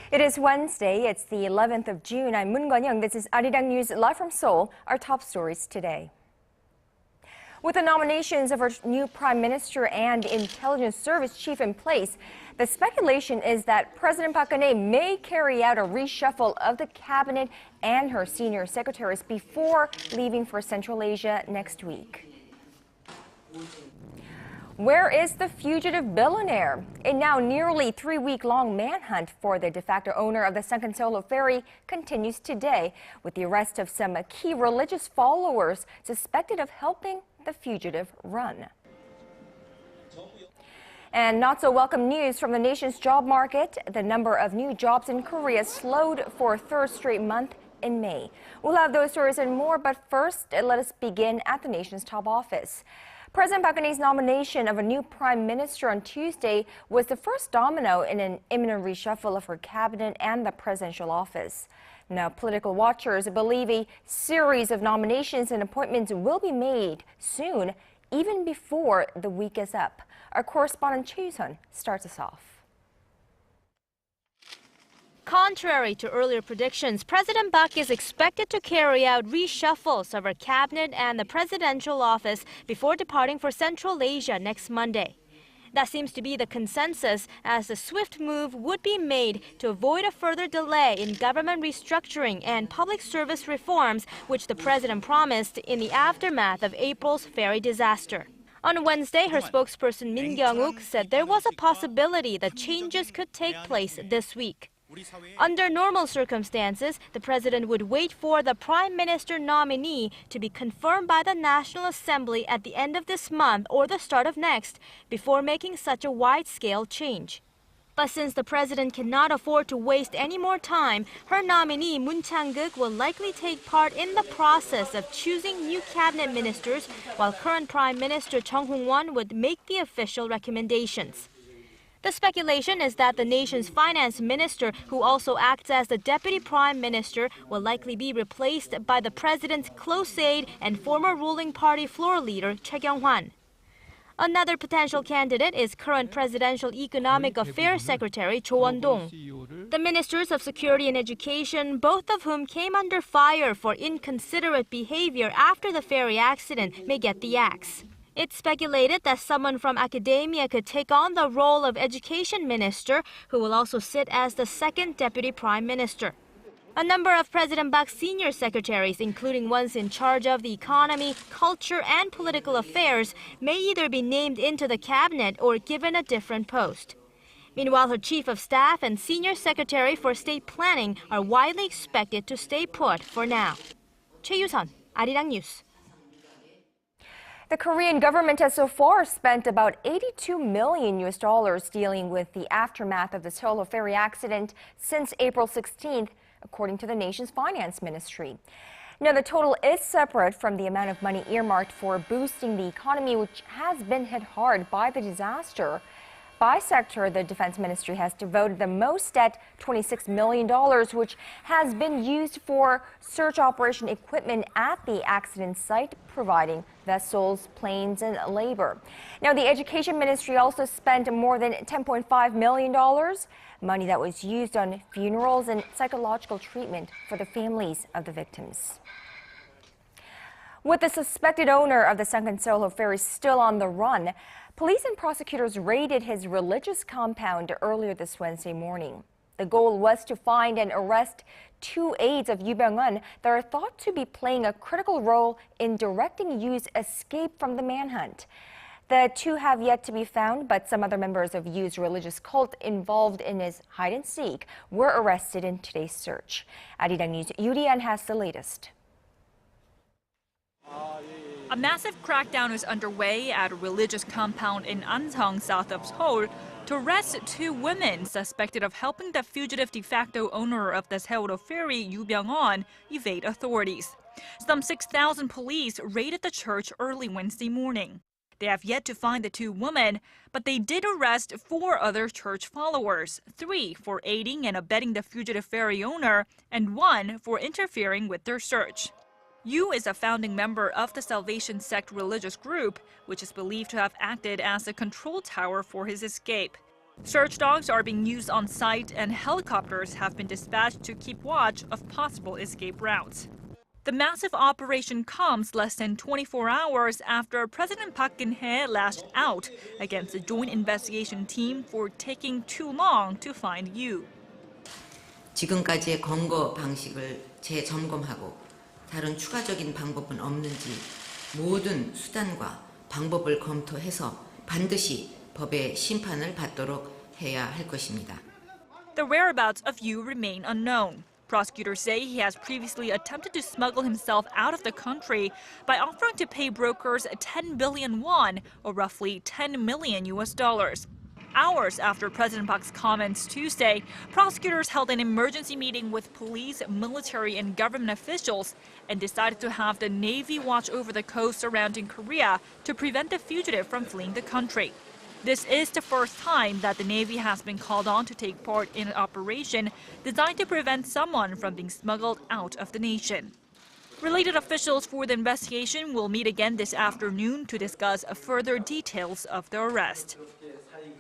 It is Wednesday. It's the 11th of June. I'm Moon Gon-young. This is ARIRANG News live from Seoul. Our top stories today. With the nominations of our new Prime Minister and Intelligence Service Chief in place, the speculation is that President Park Geun-hye may carry out a reshuffle of the cabinet and her senior secretaries before leaving for Central Asia next week. Where is the fugitive billionaire? A now nearly 3-week-long manhunt for the de facto owner of the sunken Sewol-ho ferry continues today, with the arrest of some key religious followers suspected of helping the fugitive run. And not so welcome news from the nation's job market. The number of new jobs in Korea slowed for a third straight month in May. We'll have those stories and more, but first, let us begin at the nation's top office. President Park Geun-hye's nomination of a new prime minister on Tuesday was the first domino in an imminent reshuffle of her cabinet and the presidential office. Now, political watchers believe a series of nominations and appointments will be made soon, even before the week is up. Our correspondent Choi Yoo-sun starts us off. Contrary to earlier predictions, President Park is expected to carry out reshuffles of her cabinet and the presidential office before departing for Central Asia next Monday. That seems to be the consensus, as the swift move would be made to avoid a further delay in government restructuring and public service reforms, which the president promised in the aftermath of April's ferry disaster. On Wednesday, her spokesperson Min Kyung-wook said there was a possibility that changes could take place this week. Under normal circumstances, the president would wait for the prime minister nominee to be confirmed by the National Assembly at the end of this month or the start of next before making such a wide-scale change. But since the president cannot afford to waste any more time, her nominee Moon Chang-guk will likely take part in the process of choosing new cabinet ministers, while current Prime Minister Chung Hong-won would make the official recommendations. The speculation is that the nation's finance minister, who also acts as the deputy prime minister, will likely be replaced by the president's close aide and former ruling party floor leader Choi Kyung-hwan. Another potential candidate is current Presidential Economic Affairs Secretary Cho Won-dong. The ministers of Security and Education, both of whom came under fire for inconsiderate behavior after the ferry accident, may get the axe. It's speculated that someone from academia could take on the role of education minister, who will also sit as the second deputy prime minister. A number of President Park's senior secretaries, including ones in charge of the economy, culture, and political affairs, may either be named into the cabinet or given a different post. Meanwhile, her chief of staff and senior secretary for state planning are widely expected to stay put for now. Choi Yoo-sun, ARIRANG News. The Korean government has so far spent about $82 million dealing with the aftermath of the Sewol-ho ferry accident since April 16th, according to the nation's finance ministry. Now, the total is separate from the amount of money earmarked for boosting the economy, which has been hit hard by the disaster. By sector, the Defense Ministry has devoted the most at $26 million, which has been used for search operation equipment at the accident site, providing vessels, planes, and labor. Now, the Education Ministry also spent more than $10.5 million, money that was used on funerals and psychological treatment for the families of the victims. With the suspected owner of the sunken Sewol-ho ferry still on the run, police and prosecutors raided his religious compound earlier this Wednesday morning. The goal was to find and arrest 2 aides of Yoo Byung-hun that are thought to be playing a critical role in directing Yoo's escape from the manhunt. The 2 have yet to be found, but some other members of Yoo's religious cult involved in his hide-and-seek were arrested in today's search. ARIRANG News' Yoo Ri-an has the latest. A massive crackdown is underway at a religious compound in Anseong, south of Seoul, to arrest 2 women suspected of helping the fugitive de facto owner of the Sewol-ho ferry, Yoo Byung-hun, evade authorities. Some 6,000 police raided the church early Wednesday morning. They have yet to find the 2 women, but they did arrest 4 other church followers, 3 for aiding and abetting the fugitive ferry owner, and 1 for interfering with their search. Yoo is a founding member of the Salvation Sect religious group, which is believed to have acted as a control tower for his escape. Search dogs are being used on site and helicopters have been dispatched to keep watch of possible escape routes. The massive operation comes less than 24 hours after President Park Geun-hye lashed out against the joint investigation team for taking too long to find Yu. 지금까지의 검거 방식을 재점검하고 다른 추가적인 방법은 없는지 모든 수단과 방법을 검토해서 반드시 법의 심판을 받도록 해야 할 것입니다. The whereabouts of Yu remain unknown. Prosecutors say he has previously attempted to smuggle himself out of the country by offering to pay brokers 10 billion won, or roughly $10 million. Hours after President Park's comments Tuesday, prosecutors held an emergency meeting with police, military, and government officials and decided to have the Navy watch over the coast surrounding Korea to prevent the fugitive from fleeing the country. This is the first time that the Navy has been called on to take part in an operation designed to prevent someone from being smuggled out of the nation. Related officials for the investigation will meet again this afternoon to discuss further details of the arrest.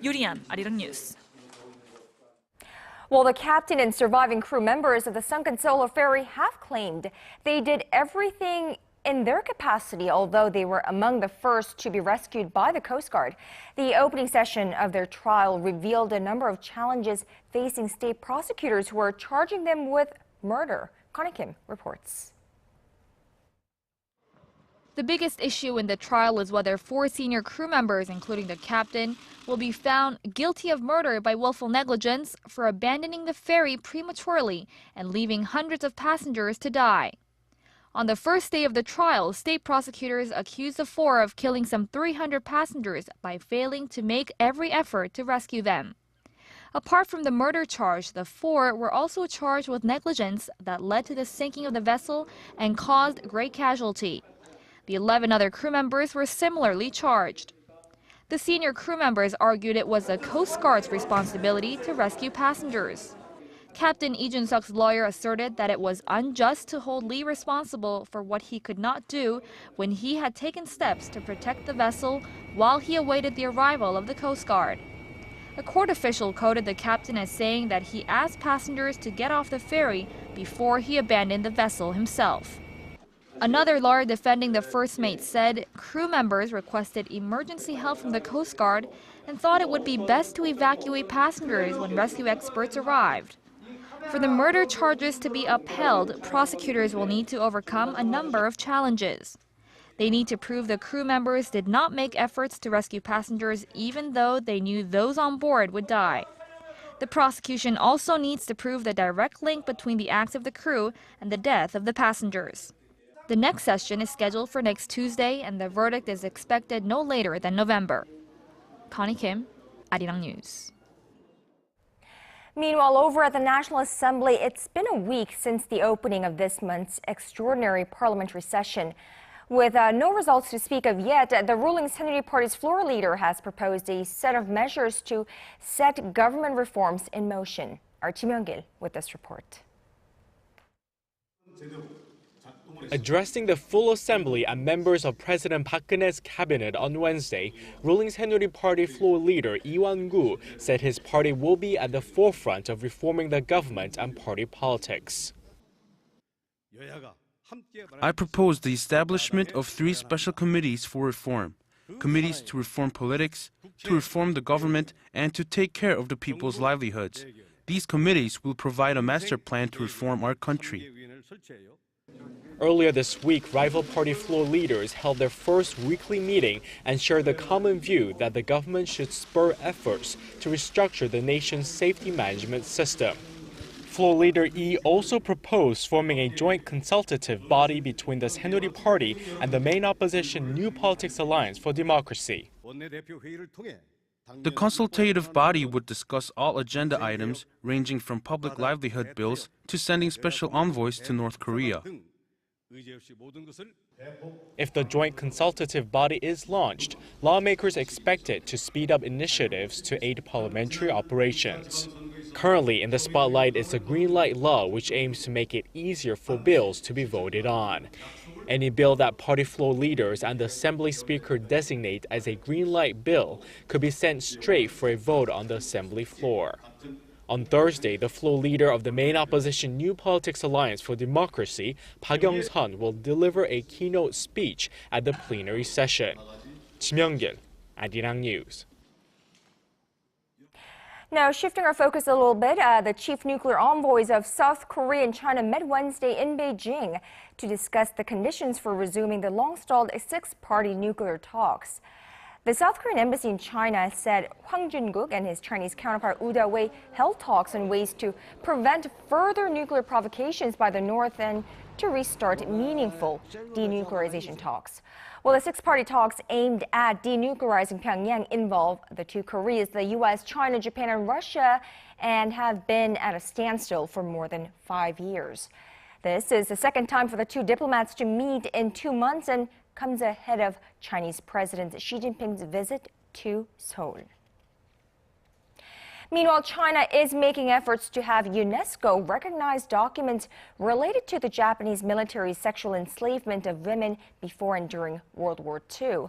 Yurian, ARIRANG News. Well, the captain and surviving crew members of the sunken Sewol-ho ferry have claimed they did everything in their capacity, although they were among the first to be rescued by the Coast Guard. The opening session of their trial revealed a number of challenges facing state prosecutors who are charging them with murder. Connie Kim reports. The biggest issue in the trial is whether 4 senior crew members, including the captain, will be found guilty of murder by willful negligence for abandoning the ferry prematurely and leaving hundreds of passengers to die. On the first day of the trial, state prosecutors accused the 4 of killing some 300 passengers by failing to make every effort to rescue them. Apart from the murder charge, the 4 were also charged with negligence that led to the sinking of the vessel and caused great casualty. The 11 other crew members were similarly charged. The senior crew members argued it was the Coast Guard's responsibility to rescue passengers. Captain Lee Jun-suk's lawyer asserted that it was unjust to hold Lee responsible for what he could not do when he had taken steps to protect the vessel while he awaited the arrival of the Coast Guard. A court official quoted the captain as saying that he asked passengers to get off the ferry before he abandoned the vessel himself. Another lawyer defending the first mate said crew members requested emergency help from the Coast Guard and thought it would be best to evacuate passengers when rescue experts arrived. For the murder charges to be upheld, prosecutors will need to overcome a number of challenges. They need to prove the crew members did not make efforts to rescue passengers even though they knew those on board would die. The prosecution also needs to prove the direct link between the acts of the crew and the death of the passengers. The next session is scheduled for next Tuesday, and the verdict is expected no later than November. Connie Kim, ARIRANG News. Meanwhile, over at the National Assembly, it's been a week since the opening of this month's extraordinary parliamentary session. With no results to speak of yet, the ruling Saenuri Party's floor leader has proposed a set of measures to set government reforms in motion. Our Kim Young-gil with this report. Addressing the full assembly and members of President Park Geun-hye's cabinet on Wednesday, ruling Saenuri Party floor leader Lee Won-gu said his party will be at the forefront of reforming the government and party politics. I propose the establishment of 3 special committees for reform. Committees to reform politics, to reform the government, and to take care of the people's livelihoods. These committees will provide a master plan to reform our country. Earlier this week, rival party floor leaders held their first weekly meeting and shared the common view that the government should spur efforts to restructure the nation's safety management system. Floor leader Lee also proposed forming a joint consultative body between the Saenuri Party and the main opposition New Politics Alliance for Democracy. The consultative body would discuss all agenda items ranging from public livelihood bills to sending special envoys to North Korea. If the joint consultative body is launched, lawmakers expect it to speed up initiatives to aid parliamentary operations. Currently in the spotlight is the Green Light Law, which aims to make it easier for bills to be voted on. Any bill that party floor leaders and the Assembly Speaker designate as a green light bill could be sent straight for a vote on the Assembly floor. On Thursday, the floor leader of the main opposition New Politics Alliance for Democracy, Park Young-sun, will deliver a keynote speech at the plenary session. Kim Young-gil, ARIRANG News. Now, shifting our focus a little bit, the chief nuclear envoys of South Korea and China met Wednesday in Beijing to discuss the conditions for resuming the long-stalled six-party nuclear talks. The South Korean embassy in China said Hwang Jun-guk and his Chinese counterpart Woo Da-wei held talks on ways to prevent further nuclear provocations by the North and to restart meaningful denuclearization talks. Well, the six-party talks aimed at denuclearizing Pyongyang involve the two Koreas, the U.S., China, Japan, and Russia, and have been at a standstill for more than 5 years. This is the second time for the two diplomats to meet in 2 months and comes ahead of Chinese President Xi Jinping's visit to Seoul. Meanwhile, China is making efforts to have UNESCO recognize documents related to the Japanese military's sexual enslavement of women before and during World War II.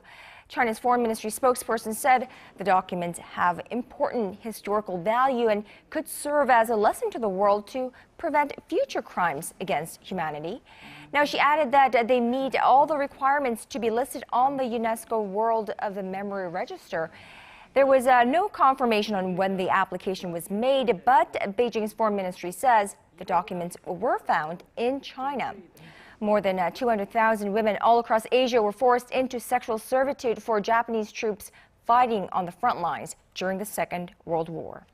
China's Foreign Ministry spokesperson said the documents have important historical value and could serve as a lesson to the world to prevent future crimes against humanity. Now, she added that they meet all the requirements to be listed on the UNESCO World of the Memory Register. There was no confirmation on when the application was made, but Beijing's foreign ministry says the documents were found in China. More than 200,000 women all across Asia were forced into sexual servitude for Japanese troops fighting on the front lines during the Second World War.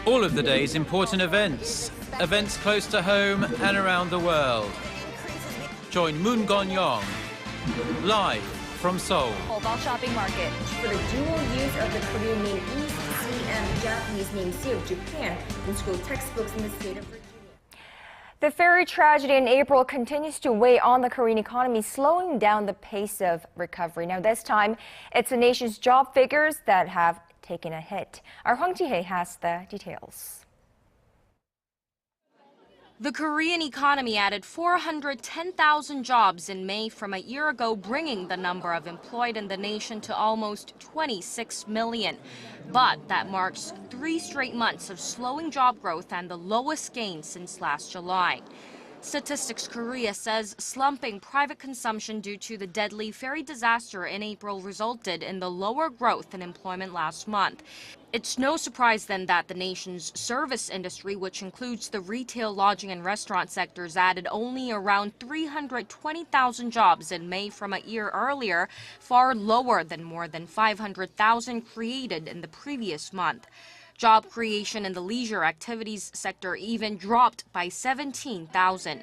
All of the day's important events close to home and around the world. Join Moon Gon-young live from Seoul. Mobile shopping market for the dual use of the Korean name East Sea and the Japanese name Sea of Japan in school textbooks in the state of Virginia. The ferry tragedy in April continues to weigh on the Korean economy, slowing down the pace of recovery. Now, this time, it's the nation's job figures that have taken a hit. Our Hwang Ji-hye has the details. The Korean economy added 410,000 jobs in May from a year ago, bringing the number of employed in the nation to almost 26 million. But that marks 3 straight months of slowing job growth and the lowest gain since last July. Statistics Korea says slumping private consumption due to the deadly ferry disaster in April resulted in the lower growth in employment last month. It's no surprise then that the nation's service industry, which includes the retail, lodging, and restaurant sectors, added only around 320,000 jobs in May from a year earlier, far lower than more than 500,000 created in the previous month. Job creation in the leisure activities sector even dropped by 17,000.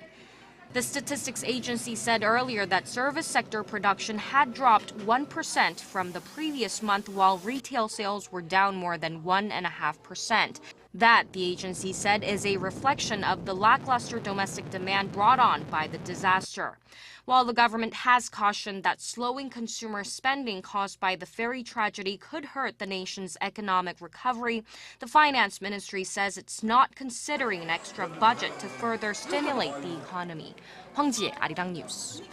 The statistics agency said earlier that service sector production had dropped 1% from the previous month, while retail sales were down more than 1.5%. That, the agency said, is a reflection of the lackluster domestic demand brought on by the disaster. While the government has cautioned that slowing consumer spending caused by the ferry tragedy could hurt the nation's economic recovery, the finance ministry says it's not considering an extra budget to further stimulate the economy. Hwang Ji-hye, ARIRANG News.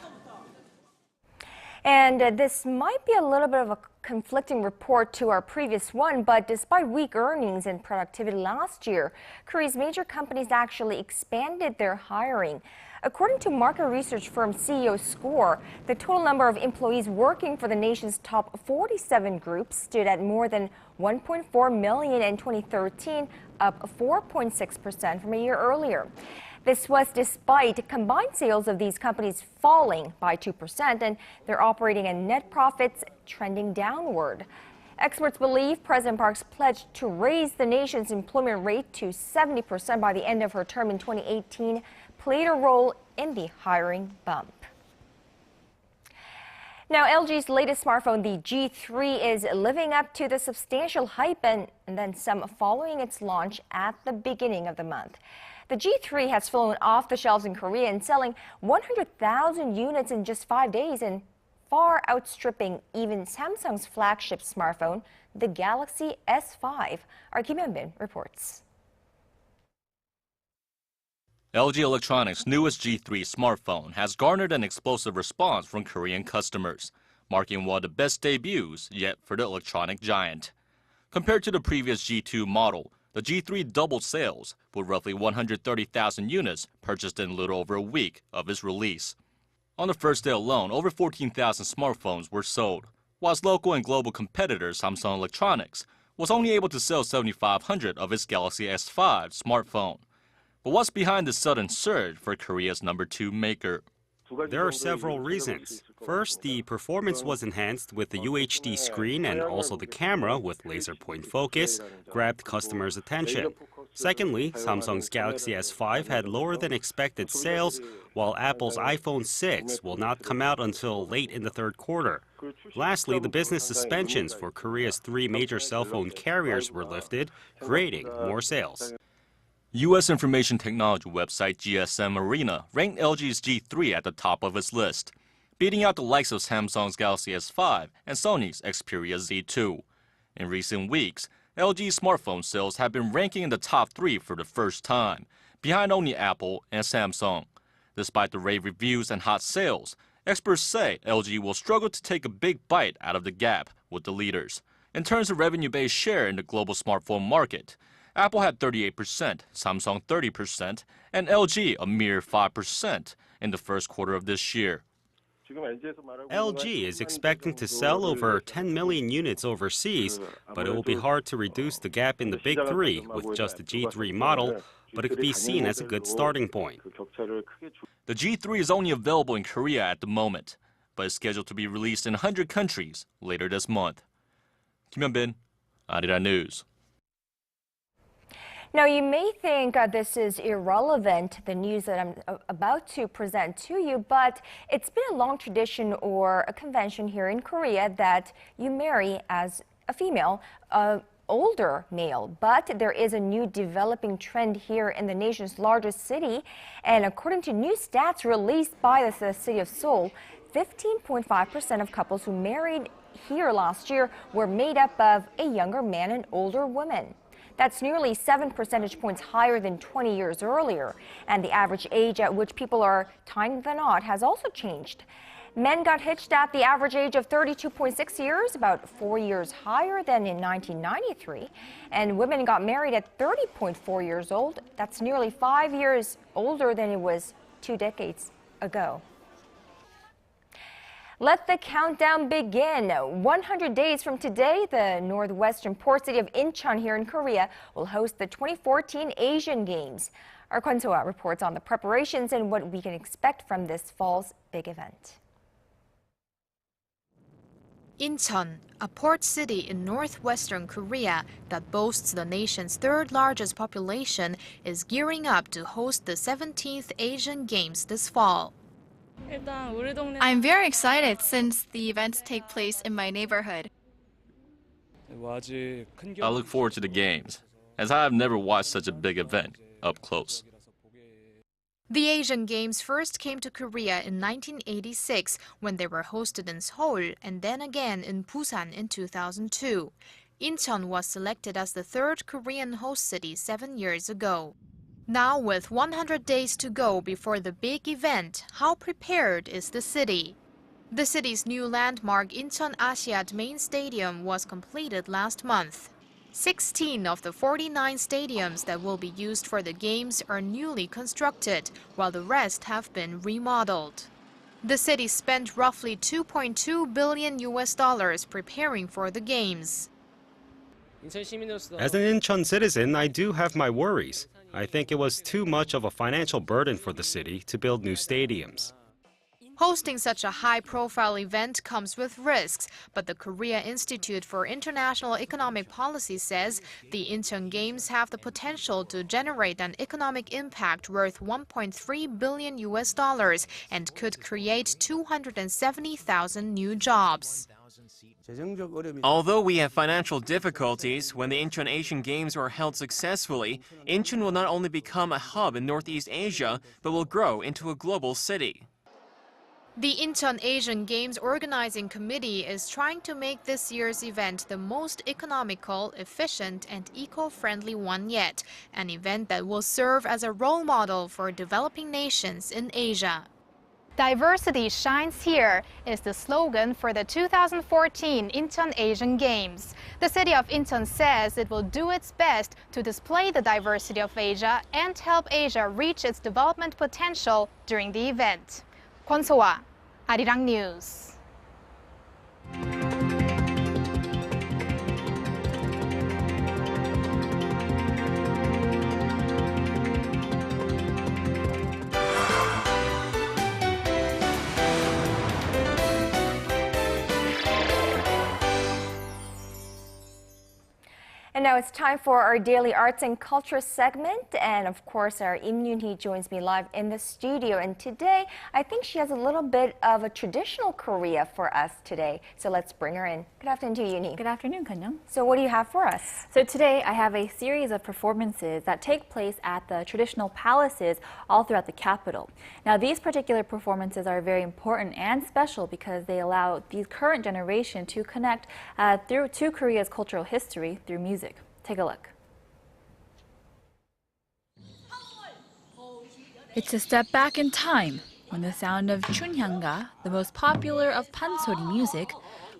And this might be a little bit of a conflicting report to our previous one, but despite weak earnings and productivity last year, Korea's major companies actually expanded their hiring. According to market research firm CEO Score, the total number of employees working for the nation's top 47 groups stood at more than 1.4 million in 2013, up 4.6% from a year earlier. This was despite combined sales of these companies falling by 2% and their operating and net profits trending downward. Experts believe President Park's pledge to raise the nation's employment rate to 70% by the end of her term in 2018 played a role in the hiring bump. Now, LG's latest smartphone, the G3, is living up to the substantial hype and then some following its launch at the beginning of the month. The G3 has flown off the shelves in Korea and selling 100,000 units in just 5 days and far outstripping even Samsung's flagship smartphone, the Galaxy S5. Our Kim Hyun-bin reports. LG Electronics' newest G3 smartphone has garnered an explosive response from Korean customers, marking one of the best debuts yet for the electronic giant. Compared to the previous G2 model, the G3 doubled sales, with roughly 130,000 units purchased in a little over a week of its release. On the first day alone, over 14,000 smartphones were sold, whilst local and global competitor Samsung Electronics was only able to sell 7,500 of its Galaxy S5 smartphone. But what's behind this sudden surge for Korea's number 2 maker? There are several reasons. First, the performance was enhanced with the UHD screen, and also the camera with laser point focus grabbed customers' attention. Secondly, Samsung's Galaxy S5 had lower than expected sales, while Apple's iPhone 6 will not come out until late in the third quarter. Lastly, the business suspensions for Korea's 3 major cell phone carriers were lifted, creating more sales. U.S. information technology website GSM Arena ranked LG's G3 at the top of its list, beating out the likes of Samsung's Galaxy S5 and Sony's Xperia Z2. In recent weeks, LG's smartphone sales have been ranking in the top 3 for the first time, behind only Apple and Samsung. Despite the rave reviews and hot sales, experts say LG will struggle to take a big bite out of the gap with the leaders. In terms of revenue-based share in the global smartphone market, Apple had 38%, Samsung 30%, and LG a mere 5% in the first quarter of this year. LG is expecting to sell over 10 million units overseas, but it will be hard to reduce the gap in the big 3 with just the G3 model, but it could be seen as a good starting point. The G3 is only available in Korea at the moment, but is scheduled to be released in 100 countries later this month. Kim Hyun-bin, ARIRANG News. Now, you may think this is irrelevant, the news that I'm about to present to you, but it's been a long tradition or a convention here in Korea that you marry as a female, older male. But there is a new developing trend here in the nation's largest city. And according to new stats released by the city of Seoul, 15.5% of couples who married here last year were made up of a younger man and older woman. That's nearly 7 percentage points higher than 20 years earlier. And the average age at which people are tying the knot has also changed. Men got hitched at the average age of 32.6 years, about 4 years higher than in 1993. And women got married at 30.4 years old. That's nearly 5 years older than it was 2 decades ago. Let the countdown begin. 100 days from today, the northwestern port city of Incheon here in Korea will host the 2014 Asian Games. Our Kwon So-ah reports on the preparations and what we can expect from this fall's big event. Incheon, a port city in northwestern Korea that boasts the nation's 3rd largest population, is gearing up to host the 17th Asian Games this fall. I'm very excited since the events take place in my neighborhood. I look forward to the games, as I have never watched such a big event up close. The Asian Games first came to Korea in 1986 when they were hosted in Seoul and then again in Busan in 2002. Incheon was selected as the 3rd Korean host city 7 years ago. Now, with 100 days to go before the big event, how prepared is the city? The city's new landmark Incheon Asiad Main Stadium was completed last month. 16 of the 49 stadiums that will be used for the games are newly constructed, while the rest have been remodeled. The city spent roughly $2.2 billion preparing for the games. As an Incheon citizen, I do have my worries. I think it was too much of a financial burden for the city to build new stadiums. Hosting such a high-profile event comes with risks, but the Korea Institute for International Economic Policy says the Incheon Games have the potential to generate an economic impact worth $1.3 billion and could create 270,000 new jobs. Although we have financial difficulties, when the Incheon Asian Games are held successfully, Incheon will not only become a hub in Northeast Asia, but will grow into a global city. The Incheon Asian Games Organizing Committee is trying to make this year's event the most economical, efficient, and eco-friendly one yet, an event that will serve as a role model for developing nations in Asia. Diversity shines here is the slogan for the 2014 Incheon Asian Games. The city of Incheon says it will do its best to display the diversity of Asia and help Asia reach its development potential during the event. Kwon So-ah, ARIRANG News. And now it's time for our daily arts and culture segment. And of course, our Im Yoon-hee joins me live in the studio. And today, I think she has a little bit of a traditional Korea for us today. So let's bring her in. Good afternoon to you, Yoon-hee. Good afternoon, Kan-young. So what do you have for us? So today, I have a series of performances that take place at the traditional palaces all throughout the capital. Now, these particular performances are very important and special because they allow the current generation to connect to Korea's cultural history through music. Take a look. It's a step back in time when the sound of Chunhyanga, the most popular of pansori music,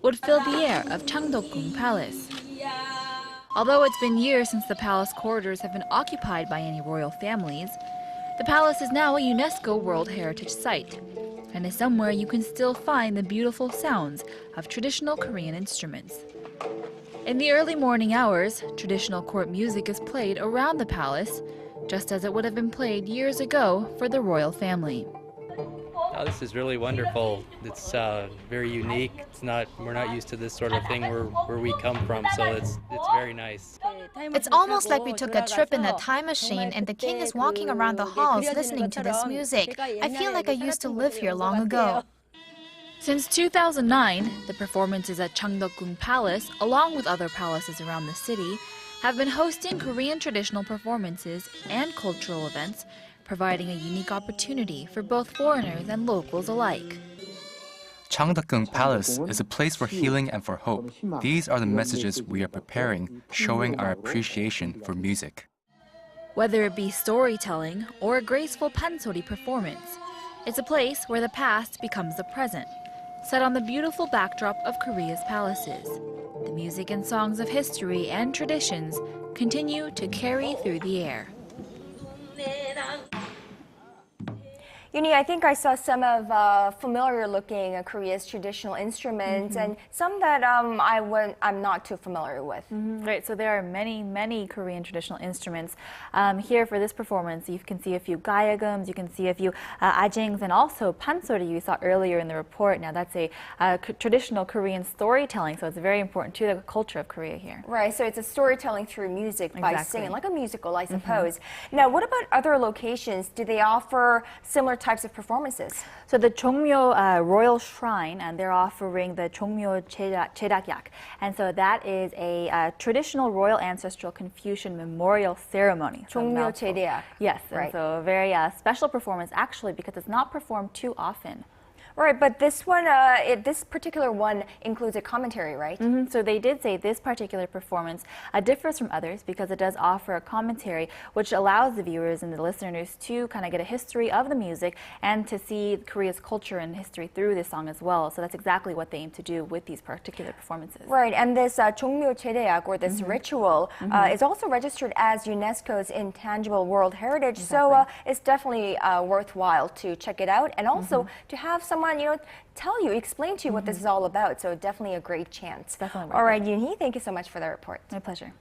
would fill the air of Changdeokgung Palace. Although it's been years since the palace corridors have been occupied by any royal families, the palace is now a UNESCO World Heritage Site and is somewhere you can still find the beautiful sounds of traditional Korean instruments. In the early morning hours, traditional court music is played around the palace, just as it would have been played years ago for the royal family. Oh, this is really wonderful. It's very unique. We're not used to this sort of thing where we come from, so it's very nice. It's almost like we took a trip in a time machine and the king is walking around the halls listening to this music. I feel like I used to live here long ago. Since 2009, the performances at Changdeokgung Palace, along with other palaces around the city, have been hosting Korean traditional performances and cultural events, providing a unique opportunity for both foreigners and locals alike. Changdeokgung Palace is a place for healing and for hope. These are the messages we are preparing, showing our appreciation for music. Whether it be storytelling or a graceful pansori performance, it's a place where the past becomes the present, set on the beautiful backdrop of Korea's palaces. The music and songs of history and traditions continue to carry through the air. Yoon-hee, I think I saw some of familiar-looking Korea's traditional instruments and some that I'm not too familiar with. Right, so there are many Korean traditional instruments. Here for this performance, you can see a few gayagums, you can see a few ajings, and also pansori you saw earlier in the report. Now that's a traditional Korean storytelling, so it's very important to the culture of Korea here. Right, so it's a storytelling through music by singing, like a musical, I suppose. Now, what about other locations? Do they offer similar types of performances? So the Chongmyo Royal Shrine, and they're offering the Chongmyo Cherakyak. And so that is a traditional royal ancestral Confucian memorial ceremony. Chongmyo Cherak. Yes, right. And so a very special performance actually because it's not performed too often. Right, but this one, this particular one includes a commentary, right? So they did say this particular performance differs from others because it does offer a commentary which allows the viewers and the listeners to kind of get a history of the music and to see Korea's culture and history through this song as well. So that's exactly what they aim to do with these particular performances. Right, and this Chongmyo Cherak, or this ritual, is also registered as UNESCO's Intangible World Heritage, so it's definitely worthwhile to check it out and also to have someone explain to you what this is all about. So definitely a great chance. Definitely. All right, Yoon-hee, thank you so much for the report. My pleasure.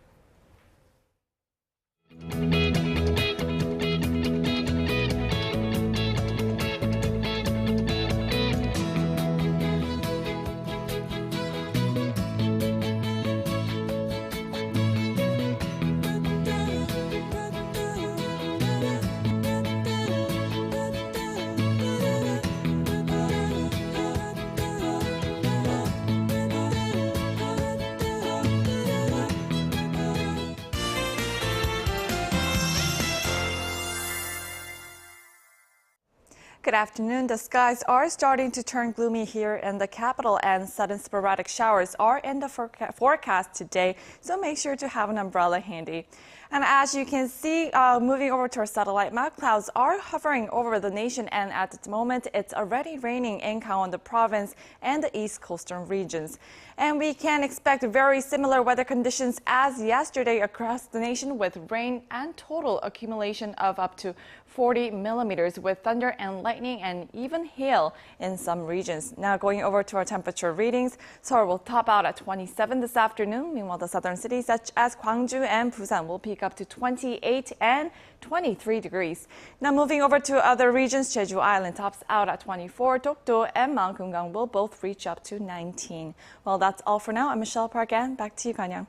Good afternoon. The skies are starting to turn gloomy here in the capital, and sudden sporadic showers are in the forecast today, so make sure to have an umbrella handy. And as you can see, moving over to our satellite map, clouds are hovering over the nation, and at the moment, it's already raining in Gangwon, the province, and the east coastal regions. And we can expect very similar weather conditions as yesterday across the nation, with rain and total accumulation of up to 40 millimeters, with thunder and lightning and even hail in some regions. Now going over to our temperature readings, Seoul will top out at 27 this afternoon. Meanwhile, the southern cities such as Gwangju and Busan will peak up to 28 and 23 degrees. Now moving over to other regions, Jeju Island tops out at 24. Dokdo and Mount Kumgang will both reach up to 19. Well, that's all for now. I'm Michelle Park, and back to you, Ganyang.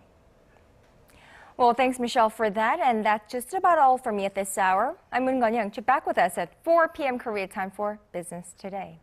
Well, thanks, Michelle, for that. And that's just about all from me at this hour. I'm Moon Ganyang. Back with us at 4 p.m. Korea time for Business Today.